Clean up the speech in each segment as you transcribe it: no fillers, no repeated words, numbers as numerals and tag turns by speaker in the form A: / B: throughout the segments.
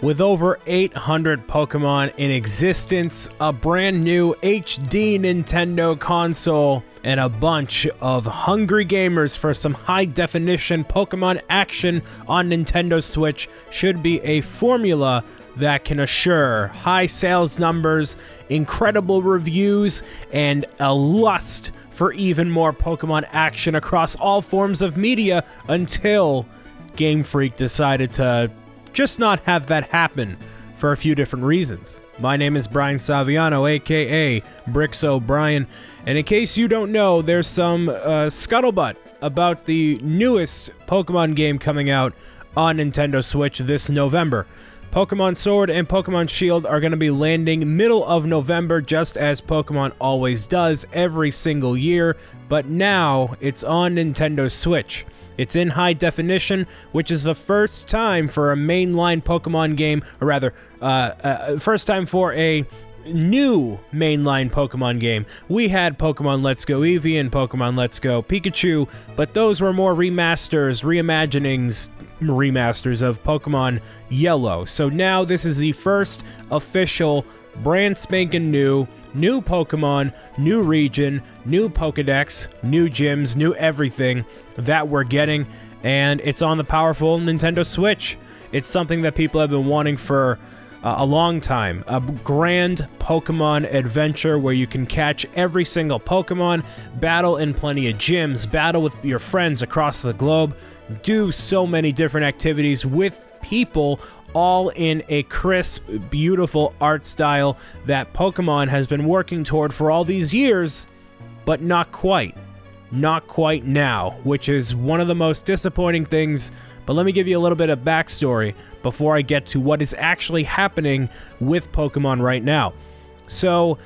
A: With over 800 Pokemon in existence, a brand new HD Nintendo console, and a bunch of hungry gamers for some high-definition Pokemon action on Nintendo Switch should be a formula that can assure high sales numbers, incredible reviews, and a lust for even more Pokemon action across all forms of media until Game Freak decided to just not have that happen for a few different reasons. My name is BrianSaviano, aka Bricks O'Brien, and in case you don't know, there's some scuttlebutt about the newest Pokemon game coming out on Nintendo Switch this November. Pokemon Sword and Pokemon Shield are going to be landing middle of November, just as Pokemon always does every single year, but now it's on Nintendo Switch. It's in high definition, which is the first time for a mainline Pokemon game, or rather, first time for a new mainline Pokemon game. We had Pokemon Let's Go Eevee and Pokemon Let's Go Pikachu, but those were more remasters, reimaginings, remasters of Pokemon Yellow. So now this is the first official brand spanking new Pokemon, new region, new Pokedex, new gyms, new everything that we're getting, and it's on the powerful Nintendo Switch. It's something that people have been wanting for a long time. A grand Pokemon adventure where you can catch every single Pokemon, battle in plenty of gyms, battle with your friends across the globe, do so many different activities with people, all in a crisp, beautiful art style that Pokemon has been working toward for all these years, but not quite. Not quite now, which is one of the most disappointing things. But let me give you a little bit of backstory before I get to what is actually happening with Pokemon right now. So,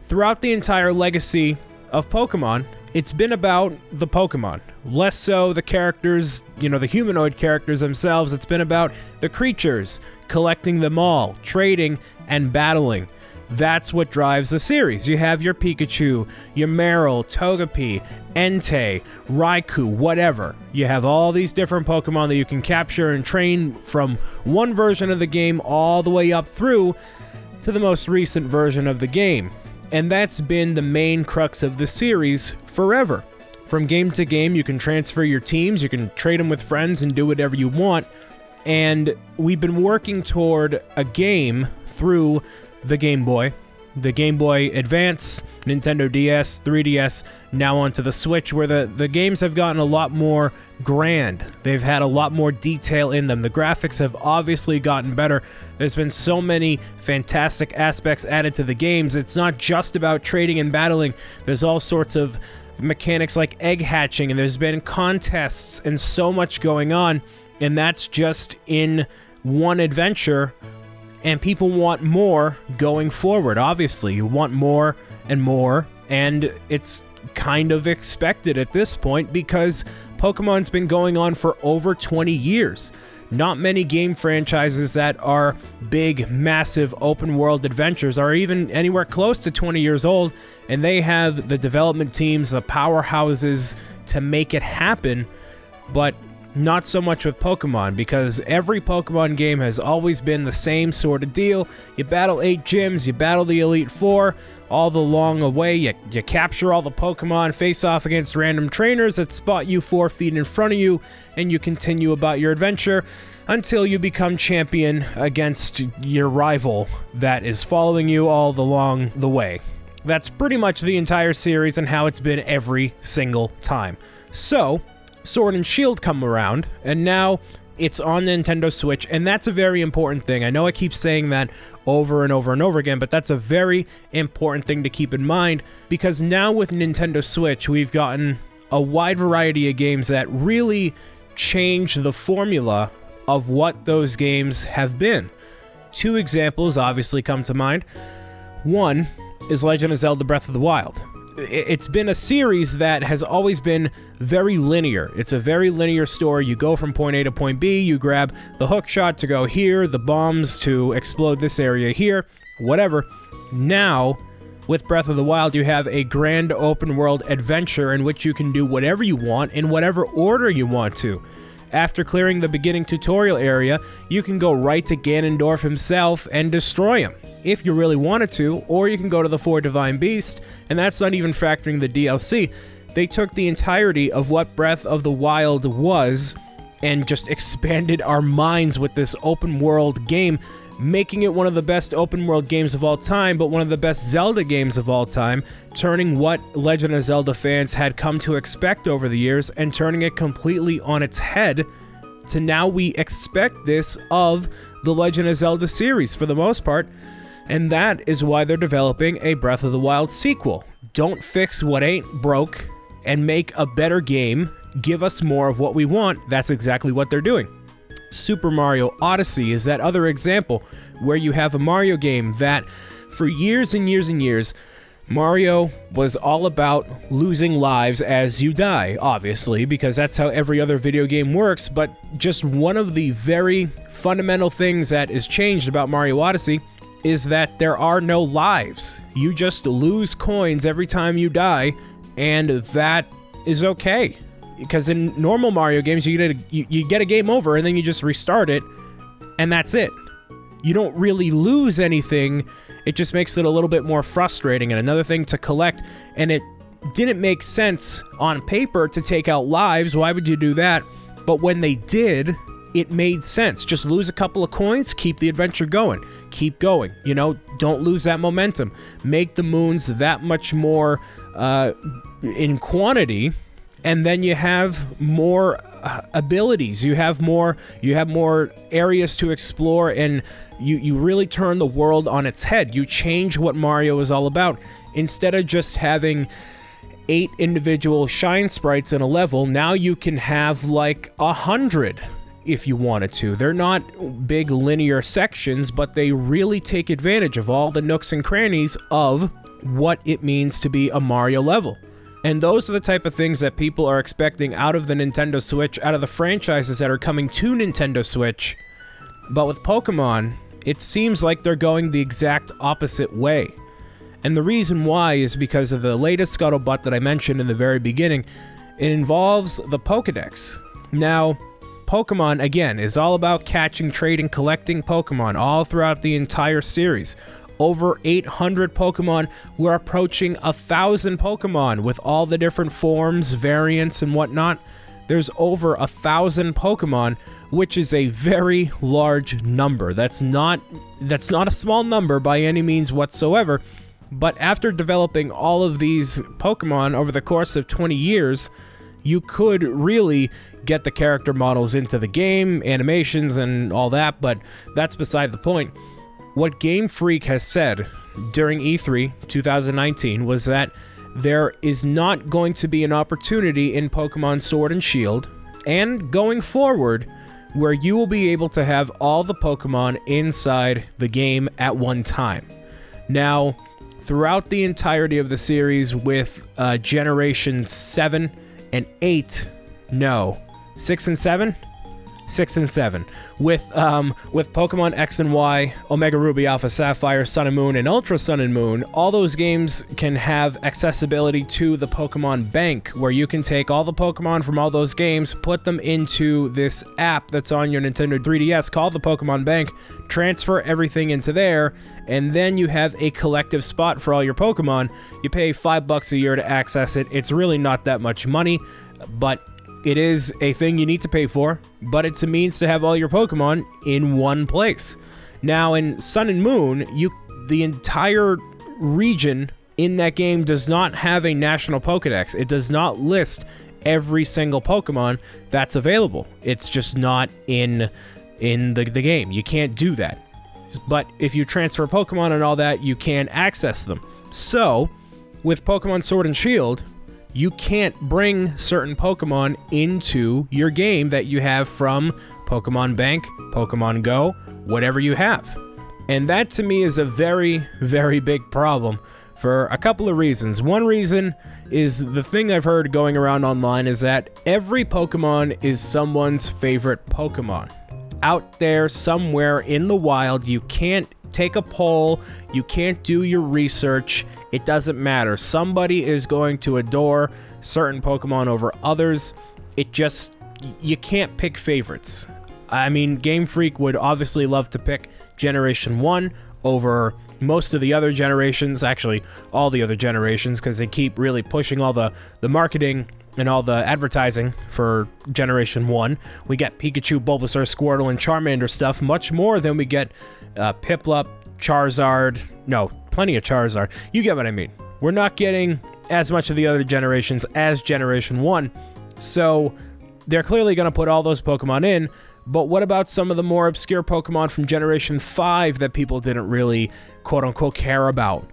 A: throughout the entire legacy of Pokemon, it's been about the Pokemon. Less so the characters, the humanoid characters themselves. It's been about the creatures, collecting them all, trading, and battling. That's what drives the series. You have your Pikachu, your Marill, Togepi, Entei, Raikou, whatever. You have all these different Pokemon that you can capture and train from one version of the game all the way up through to the most recent version of the game. And that's been the main crux of the series forever. From game to game, you can transfer your teams, you can trade them with friends and do whatever you want. And we've been working toward a game through the Game Boy Advance, Nintendo DS, 3DS, now onto the Switch, where the games have gotten a lot more grand. They've had a lot more detail in them. The graphics have obviously gotten better. There's been so many fantastic aspects added to the games. It's not just about trading and battling. There's all sorts of mechanics like egg hatching, and there's been contests and so much going on, and that's just in one adventure. And people want more going forward. Obviously, you want more, and it's kind of expected at this point because Pokemon's been going on for over 20 years. Not many game franchises that are big, massive, open-world adventures are even anywhere close to 20 years old, and they have the development teams, the powerhouses to make it happen, but not so much with Pokemon, because every Pokemon game has always been the same sort of deal. You battle 8 gyms, you battle the Elite Four, all the long way, you capture all the Pokemon, face off against random trainers that spot you 4 feet in front of you, and you continue about your adventure until you become champion against your rival that is following you all along the way. That's pretty much the entire series and how it's been every single time. So, Sword and Shield come around, and now it's on Nintendo Switch, and that's a very important thing. I know I keep saying that over and over and over again, but that's a very important thing to keep in mind, because now with Nintendo Switch, we've gotten a wide variety of games that really change the formula of what those games have been. 2 examples obviously come to mind. One is Legend of Zelda Breath of the Wild. It's been a series that has always been very linear. It's a very linear story. You go from point A to point B, you grab the hook shot to go here, the bombs to explode this area here, whatever. Now, with Breath of the Wild, you have a grand open world adventure in which you can do whatever you want in whatever order you want to. after clearing the beginning tutorial area, you can go right to Ganondorf himself and destroy him, if you really wanted to, or you can go to the 4 Divine Beasts, and that's not even factoring the DLC. They took the entirety of what Breath of the Wild was and just expanded our minds with this open world game, making it one of the best open world games of all time, but one of the best Zelda games of all time, turning what Legend of Zelda fans had come to expect over the years and turning it completely on its head to now we expect this of the Legend of Zelda series for the most part, and that is why they're developing a Breath of the Wild sequel. Don't fix what ain't broke and make a better game. Give us more of what we want. That's exactly what they're doing. Super Mario Odyssey is that other example where you have a Mario game that for years and years and years, Mario was all about losing lives as you die, obviously, because that's how every other video game works, but just one of the very fundamental things that is changed about Mario Odyssey is that there are no lives. You just lose coins every time you die, and that is okay. Because in normal Mario games, you get a game over and then you just restart it, and that's it. You don't really lose anything. It just makes it a little bit more frustrating and another thing to collect, and it didn't make sense on paper to take out lives. Why would you do that? But when they did, it made sense. Just lose a couple of coins, keep the adventure going. Keep going. You know, don't lose that momentum. Make the moons that much more in quantity, and then you have more abilities. You have more areas to explore, and you really turn the world on its head. You change what Mario is all about. Instead of just having 8 individual shine sprites in a level, now you can have like 100 if you wanted to. They're not big linear sections, but they really take advantage of all the nooks and crannies of what it means to be a Mario level. And those are the type of things that people are expecting out of the Nintendo Switch, out of the franchises that are coming to Nintendo Switch. But with Pokemon, it seems like they're going the exact opposite way. And the reason why is because of the latest scuttlebutt that I mentioned in the very beginning. It involves the Pokedex. Now, Pokemon, again, is all about catching, trading, collecting Pokemon all throughout the entire series. Over 800 Pokemon. We're approaching 1,000 Pokemon with all the different forms, variants, and whatnot. There's over 1,000 Pokemon, which is a very large number. That's not a small number by any means whatsoever. But after developing all of these Pokemon over the course of 20 years, you could really get the character models into the game, animations, and all that, but that's beside the point. What Game Freak has said during E3 2019 was that there is not going to be an opportunity in Pokemon Sword and Shield, and going forward, where you will be able to have all the Pokemon inside the game at one time. Now, throughout the entirety of the series with Generation 7 and 8, no, 6 and 7? 6 and 7. With Pokemon X and Y, Omega Ruby, Alpha Sapphire, Sun and Moon, and Ultra Sun and Moon, all those games can have accessibility to the Pokemon Bank, where you can take all the Pokemon from all those games, put them into this app that's on your Nintendo 3DS called the Pokemon Bank, transfer everything into there, and then you have a collective spot for all your Pokemon. You pay $5 a year to access it. It's really not that much money, but it is a thing you need to pay for, but it's a means to have all your Pokemon in one place. Now, in Sun and Moon, the entire region in that game does not have a national Pokedex. It does not list every single Pokemon that's available. It's just not in the game. You can't do that. But if you transfer Pokemon and all that, you can access them. So, with Pokemon Sword and Shield, you can't bring certain Pokemon into your game that you have from Pokemon Bank, Pokemon Go, whatever you have. And that to me is a very, very big problem for a couple of reasons. One reason is the thing I've heard going around online is that every Pokemon is someone's favorite Pokemon. Out there somewhere in the wild, you can't take a poll, you can't do your research, it doesn't matter. Somebody is going to adore certain Pokemon over others. It just you can't pick favorites. I mean, Game Freak would obviously love to pick Generation 1 over most of the other generations, actually all the other generations, because they keep really pushing all the marketing and all the advertising for Generation 1. We get Pikachu, Bulbasaur, Squirtle, and Charmander stuff much more than we get Piplup, Charizard. No, plenty of Charizard. You get what I mean. We're not getting as much of the other generations as Generation 1, so they're clearly going to put all those Pokemon in. But what about some of the more obscure Pokemon from Generation 5 that people didn't really, quote-unquote, care about?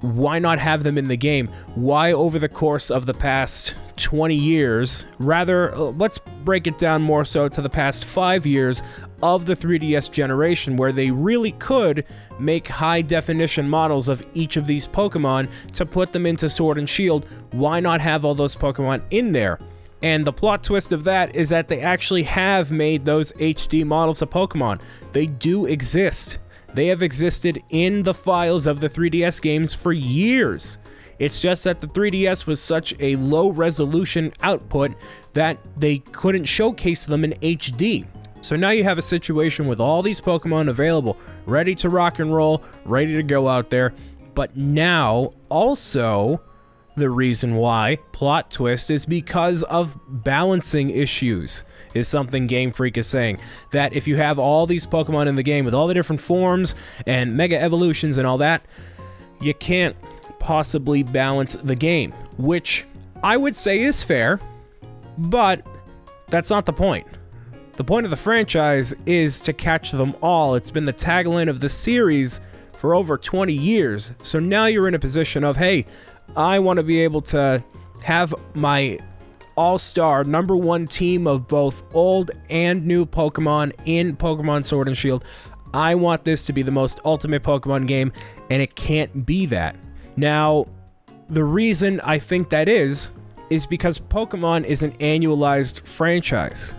A: Why not have them in the game? Why over the course of the past 20 years, rather, let's break it down more so to the past 5 years of the 3DS generation, where they really could make high-definition models of each of these Pokemon to put them into Sword and Shield. Why not have all those Pokemon in there? And the plot twist of that is that they actually have made those HD models of Pokemon. They do exist. They have existed in the files of the 3DS games for years. It's just that the 3DS was such a low resolution output that they couldn't showcase them in HD. So now you have a situation with all these Pokemon available, ready to rock and roll, ready to go out there. But now, also, the reason why, plot twist, is because of balancing issues, is something Game Freak is saying. That if you have all these Pokemon in the game with all the different forms and Mega Evolutions and all that, you can't possibly balance the game, which I would say is fair, but that's not the point. The point of the franchise is to catch them all. It's been the tagline of the series for over 20 years, so now you're in a position of, hey, I want to be able to have my all-star #1 team of both old and new Pokemon in Pokemon Sword and Shield. I want this to be the most ultimate Pokemon game, and it can't be that. Now, the reason I think that is because Pokemon is an annualized franchise.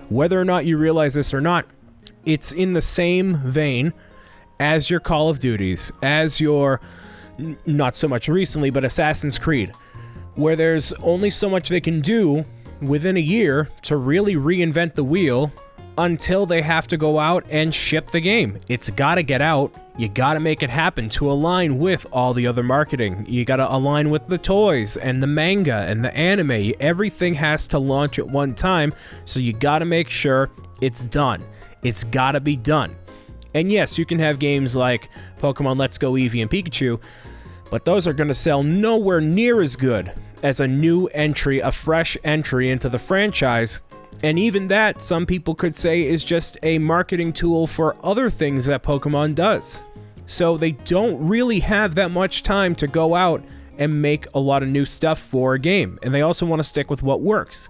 A: Whether or not you realize this or not, it's in the same vein as your Call of Duties, as your, not so much recently, but Assassin's Creed, where there's only so much they can do within a year to really reinvent the wheel until they have to go out and ship the game. It's got to get out. You got to make it happen to align with all the other marketing. You got to align with the toys and the manga and the anime. Everything has to launch at one time, so you got to make sure it's done. It's got to be done. And yes, you can have games like Pokemon Let's Go Eevee and Pikachu, but those are going to sell nowhere near as good as a new entry, a fresh entry into the franchise. And even that, some people could say, is just a marketing tool for other things that Pokemon does. So they don't really have that much time to go out and make a lot of new stuff for a game. And they also want to stick with what works.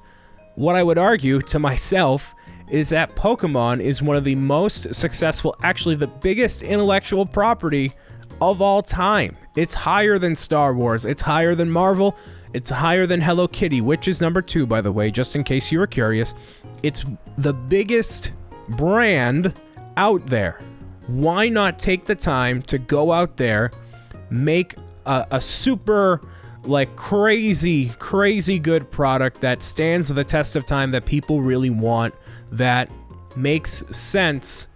A: What I would argue to myself is that Pokemon is one of the most successful, actually the biggest intellectual property of all time. It's higher than Star Wars. It's higher than Marvel. It's higher than Hello Kitty, which is #2, by the way, just in case you were curious. It's the biggest brand out there. Why not take the time to go out there, make a super, like, crazy good product that stands the test of time, that people really want, that makes sense,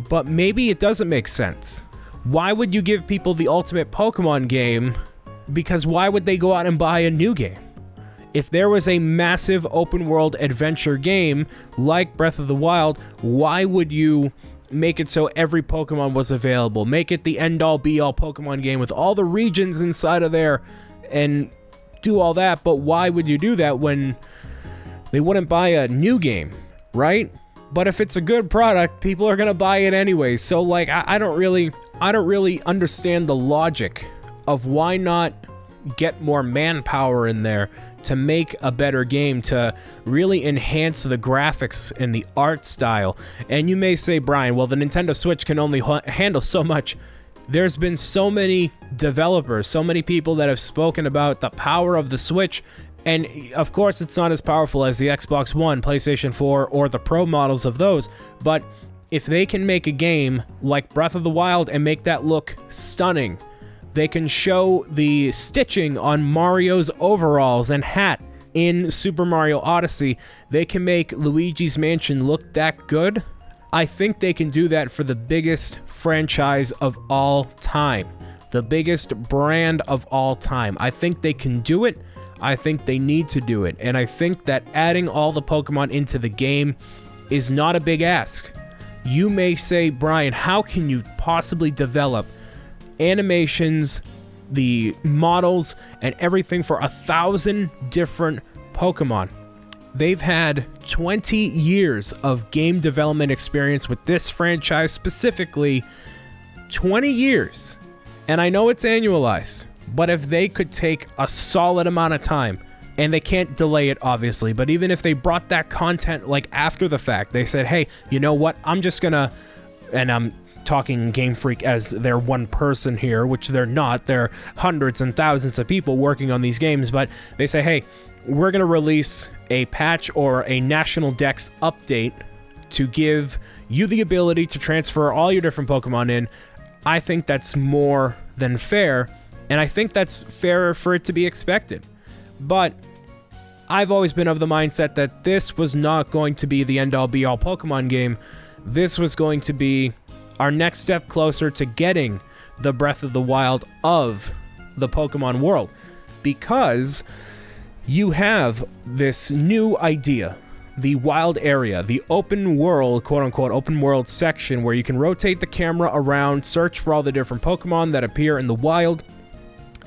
A: but maybe it doesn't make sense. Why would you give people the ultimate Pokemon game? Because why would they go out and buy a new game? If there was a massive open world adventure game like Breath of the Wild, why would you make it so every Pokemon was available? Make it the end-all be-all Pokemon game with all the regions inside of there and do all that, but why would you do that when they wouldn't buy a new game, right? But if it's a good product, people are gonna buy it anyway. So, like, I don't really understand the logic of why not get more manpower in there to make a better game, to really enhance the graphics and the art style. And you may say, Brian, well, the Nintendo Switch can only handle so much. There's been so many developers, so many people that have spoken about the power of the Switch, and of course it's not as powerful as the Xbox One, PlayStation 4, or the Pro models of those, but if they can make a game like Breath of the Wild and make that look stunning, they can show the stitching on Mario's overalls and hat in Super Mario Odyssey, they can make Luigi's Mansion look that good. I think they can do that for the biggest franchise of all time, the biggest brand of all time. I think they can do it. I think they need to do it. And I think that adding all the Pokemon into the game is not a big ask. You may say, Brian, how can you possibly develop animations, the models, and everything for 1,000 different Pokemon? They've had 20 years of game development experience with this franchise specifically. 20 years. And I know it's annualized, but if they could take a solid amount of time, and they can't delay it, obviously, but even if they brought that content like after the fact, they said, hey, you know what, I'm just gonna, and I'm talking Game Freak as they're one person here, which they're not, they're hundreds and thousands of people working on these games, but they say, hey, we're gonna release a patch or a National Dex update to give you the ability to transfer all your different Pokemon in. I think that's more than fair, and I think that's fairer for it to be expected. But I've always been of the mindset that this was not going to be the end-all be-all Pokemon game. This was going to be our next step closer to getting the Breath of the Wild of the Pokemon world, because you have this new idea, the wild area, the open world, quote-unquote open world section, where you can rotate the camera around, search for all the different Pokemon that appear in the wild.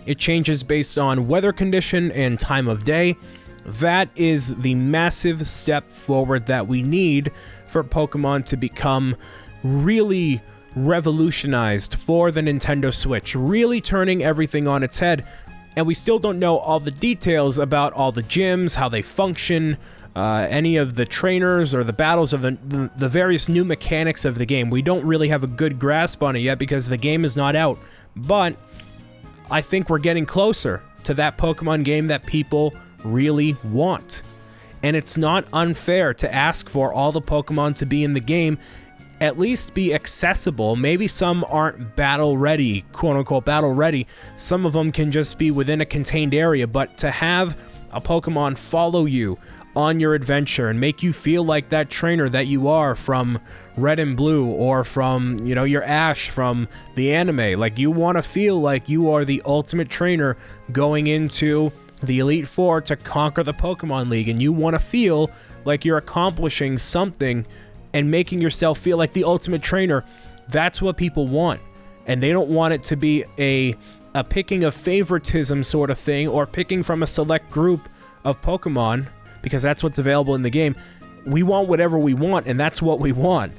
A: It changes based on weather condition and time of day. That is the massive step forward that we need for Pokemon to become really revolutionized for the Nintendo Switch, really turning everything on its head. And we still don't know all the details about all the gyms, how they function, any of the trainers or the battles of the various new mechanics of the game. We don't really have a good grasp on it yet because the game is not out. But I think we're getting closer to that Pokemon game that people really want. And it's not unfair to ask for all the Pokemon to be in the game, at least be accessible. Maybe some aren't battle ready, quote unquote battle ready. Some of them can just be within a contained area, but to have a Pokemon follow you on your adventure and make you feel like that trainer that you are from Red and Blue, or from, you know, your Ash from the anime. Like, you want to feel like you are the ultimate trainer going into the Elite Four to conquer the Pokemon League, and you want to feel like you're accomplishing something and making yourself feel like the ultimate trainer. That's what people want, and they don't want it to be a picking of favoritism sort of thing, or picking from a select group of Pokemon, because that's what's available in the game. We want whatever we want, and that's what we want.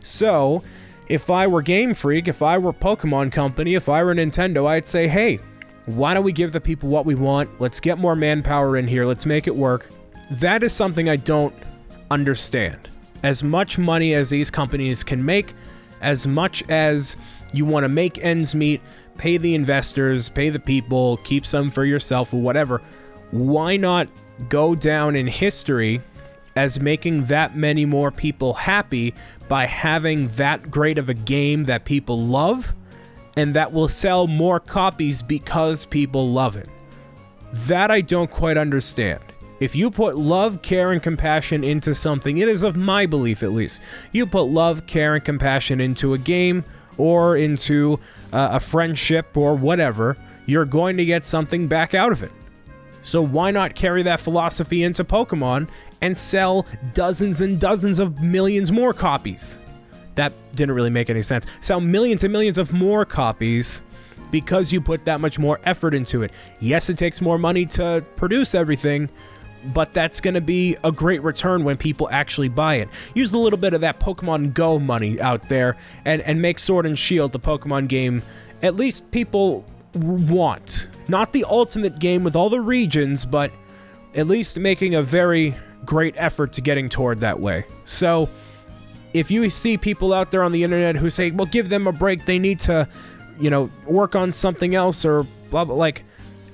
A: So, if I were Game Freak, if I were Pokemon Company, if I were Nintendo, I'd say, hey, why don't we give the people what we want? Let's get more manpower in here. Let's make it work. That is something I don't understand. As much money as these companies can make, as much as you want to make ends meet, pay the investors, pay the people, keep some for yourself or whatever, why not go down in history as making that many more people happy by having that great of a game that people love and that will sell more copies because people love it? That I don't quite understand. If you put love, care, and compassion into something, it is of my belief at least, you put love, care, and compassion into a game or into a friendship or whatever, you're going to get something back out of it. So why not carry that philosophy into Pokemon and sell dozens and dozens of millions more copies? That didn't really make any sense. Sell millions and millions of more copies because you put that much more effort into it. Yes, it takes more money to produce everything, but that's going to be a great return when people actually buy it. Use a little bit of that Pokemon Go money out there and make Sword and Shield the Pokemon game at least people want. Not the ultimate game with all the regions, but at least making a very great effort to getting toward that way. So if you see people out there on the internet who say, well, give them a break, they need to, work on something else or blah, blah, like,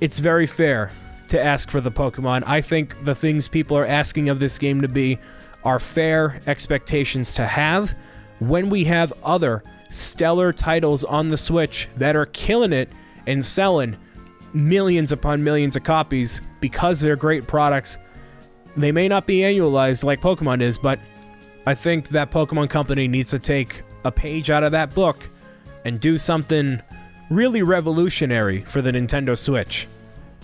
A: it's very fair to ask for the Pokemon. I think the things people are asking of this game to be are fair expectations to have when we have other stellar titles on the Switch that are killing it and selling millions upon millions of copies because they're great products. They may not be annualized like Pokemon is, but I think that Pokemon Company needs to take a page out of that book and do something really revolutionary for the Nintendo Switch.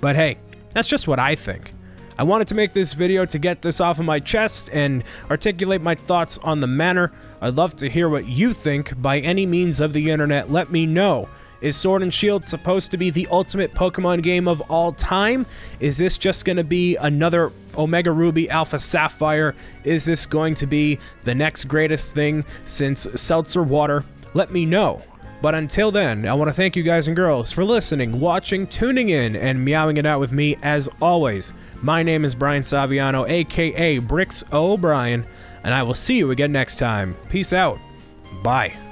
A: But hey, that's just what I think. I wanted to make this video to get this off of my chest and articulate my thoughts on the matter. I'd love to hear what you think. By any means of the internet, let me know. Is Sword and Shield supposed to be the ultimate Pokemon game of all time? Is this just going to be another Omega Ruby Alpha Sapphire? Is this going to be the next greatest thing since Seltzer Water? Let me know. But until then, I want to thank you guys and girls for listening, watching, tuning in, and meowing it out with me as always. My name is BrianSaviano, aka Bricks O'Brien, and I will see you again next time. Peace out. Bye.